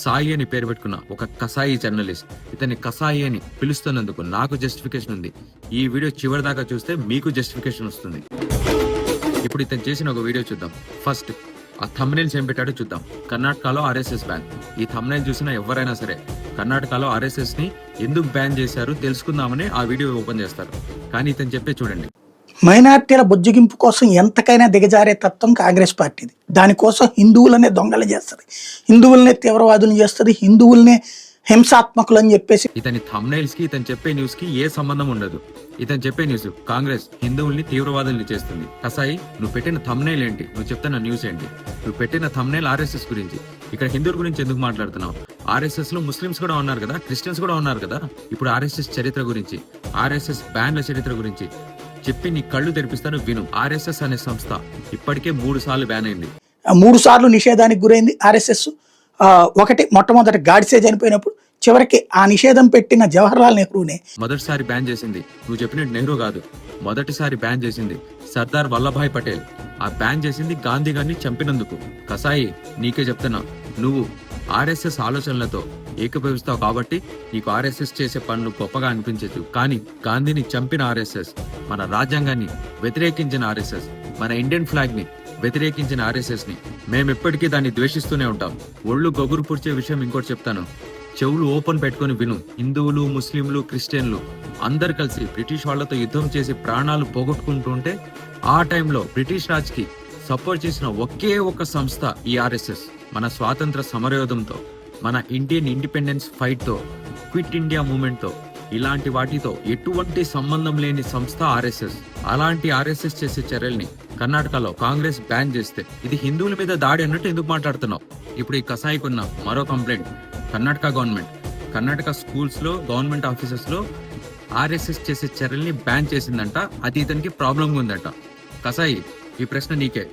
సాయి అని పేరు పెట్టుకున్న ఒక కసాయి జర్నలిస్ట్. ఇతన్ని కసాయి అని పిలుస్తున్నందుకు నాకు జస్టిఫికేషన్ ఉంది. ఈ వీడియో చివరి దాకా చూస్తే మీకు జస్టిఫికేషన్ వస్తుంది. ఇప్పుడు ఇతను చేసిన ఒక వీడియో చూద్దాం. ఫస్ట్ ఆ థంబ్నెయిల్స్ ఏం పెట్టాడో చూద్దాం. కర్ణాటకలో ఆర్ఎస్ఎస్ బ్యాన్. ఈ థంబ్నెయిల్ చూసిన ఎవరైనా సరే కర్ణాటకలో ఆర్ఎస్ఎస్ ని ఎందుకు బ్యాన్ చేశారు తెలుసుకుందామని ఆ వీడియో ఓపెన్ చేస్తారు. కానీ ఇతను చెప్పే చూడండి. మైనార్టీల బుజ్జగింపు కోసం ఎంతకైనా దిగజారే తత్వం కాంగ్రెస్ పార్టీది. దానికోసం హిందువులనే దొంగలు చేస్తుంది, హిందువులనే తీవ్రవాదులు చేస్తుంది, హిందువులనే హింసాత్మకులు అని చెప్పేసి. ఇతని థంబ్నెయిల్స్ కి ఇతను చెప్పే న్యూస్ కి ఏ సంబంధం ఉండదు. ఇతను చెప్పే న్యూస్ కాంగ్రెస్ హిందువుల్ని తీవ్రవాదుల్ని చేస్తుంది. కసాయి, నువ్వు పెట్టిన థంబ్నెయిల్ ఏంటి? నువ్వు చెప్తున్న న్యూస్ ఏంటి? నువ్వు పెట్టిన థంబ్నెయిల్ ఆర్ఎస్ఎస్ గురించి. ఇక్కడ హిందువుల గురించి ఎందుకు మాట్లాడుతున్నావు? ఆర్ఎస్ఎస్ లో ముస్లిమ్స్ కూడా ఉన్నారు కదా, క్రిస్టియన్స్ కూడా ఉన్నారు కదా. ఇప్పుడు ఆర్ఎస్ఎస్ చరిత్ర గురించి, ఆర్ఎస్ఎస్ బ్యాన్ల చరిత్ర గురించి చెప్పి నీ కళ్ళు తెరిపిస్తాను, విను. ఆర్ఎస్ఎస్ అనే సంస్థ ఇప్పటికే 3 సార్లు బ్యాన్ అయింది. 3 సార్లు నిషేధానికి గురైంది ఆర్ఎస్ఎస్. ఒకటి మొట్టమొదటి గాడ్సే చనిపోయినప్పుడు, చివరికి ఆ నిషేధం పెట్టిన జవహర్లాల్ నెహ్రూనే మొదటిసారి బ్యాన్ చేసింది. నువ్వు చెప్పినట్టు నెహ్రూ కాదు, మొదటిసారి బ్యాన్ చేసింది సర్దార్ వల్లభాయ్ పటేల్. ఆ బ్యాన్ చేసింది గాంధీ గారిని చంపినందుకు. కసాయి, నీకే చెప్తున్నా, నువ్వు ఆర్ఎస్ఎస్ ఆలోచనలతో ఏకీభవిస్తావు కాబట్టి నీకు ఆర్ఎస్ఎస్ చేసే పనులు గొప్పగా అనిపించచ్చు. కానీ గాంధీని చంపిన ఆర్ఎస్ఎస్, మన రాజ్యాంగాన్ని వ్యతిరేకించిన ఆర్ఎస్ఎస్, మన ఇండియన్ ఫ్లాగ్ ని వ్యతిరేకించిన ఆర్ఎస్ఎస్ ని మేమెప్పటికీ దాన్ని ద్వేషిస్తూనే ఉంటాం. ఒళ్ళు గొగురు పుడిచే విషయం ఇంకోటి చెప్తాను, చెవులు ఓపెన్ పెట్టుకుని విను. హిందువులు, ముస్లింలు, క్రిస్టియన్లు అందరు కలిసి బ్రిటిష్ వాళ్లతో యుద్ధం చేసి ప్రాణాలు పోగొట్టుకుంటుంటే ఆ టైంలో బ్రిటిష్ రాజ్కి సపోర్ట్ చేసిన ఒకే ఒక సంస్థ ఈ ఆర్ఎస్ఎస్. మన స్వాతంత్ర సమరయోధంతో, మన ఇండియన్ ఇండిపెండెన్స్ ఫైట్ తో, క్విట్ ఇండియా మూవ్మెంట్ తో, ఇలాంటి వాటితో ఎటువంటి సంబంధం లేని సంస్థ ఆర్ఎస్ఎస్. అలాంటి ఆర్ఎస్ఎస్ చేసే చర్యల్ని కర్ణాటకలో కాంగ్రెస్ బ్యాన్ చేస్తే ఇది హిందువుల మీద దాడి అన్నట్టు ఎందుకు మాట్లాడుతున్నావు? ఇప్పుడు ఈ కసాయికున్న మరో complaint, Karnataka government Karnataka schools లో, గవర్నమెంట్ ఆఫీసెస్ లో ఆర్ఎస్ఎస్ చేసే చర్యల్ని బ్యాన్ చేసిందంట. అది ఇతనికి ప్రాబ్లం ఉందంట. కసాయి, ఈ ప్రశ్న నీకే.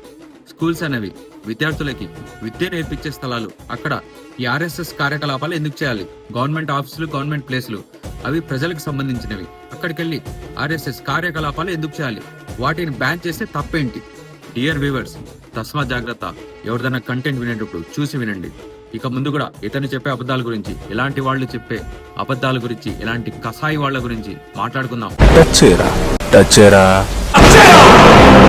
స్కూల్స్ అనేవి విద్యార్థులకి విద్య నేర్పించే స్థలాలు. అక్కడ ఈ ఆర్ఎస్ఎస్ కార్యకలాపాలు ఎందుకు చేయాలి? గవర్నమెంట్ ఆఫీసులు, గవర్నమెంట్ ప్లేసులు అవి ప్రజలకు సంబంధించినవి. అక్కడికెళ్ళి ఆర్ఎస్ఎస్ కార్యకలాపాలు ఎందుకు చేయాలి? వాటిని బ్యాన్ చేస్తే తప్పేంటి? డియర్ వ్యూవర్స్, తస్మా జాగ్రత్త. ఎవరిదైనా కంటెంట్ వినేటప్పుడు చూసి వినండి. ఇక ముందు కూడా ఇతను చెప్పే అబద్ధాల గురించి, ఇలాంటి వాళ్ళు చెప్పే అబద్ధాల గురించి, ఇలాంటి కసాయి వాళ్ళ గురించి మాట్లాడుకుందాం.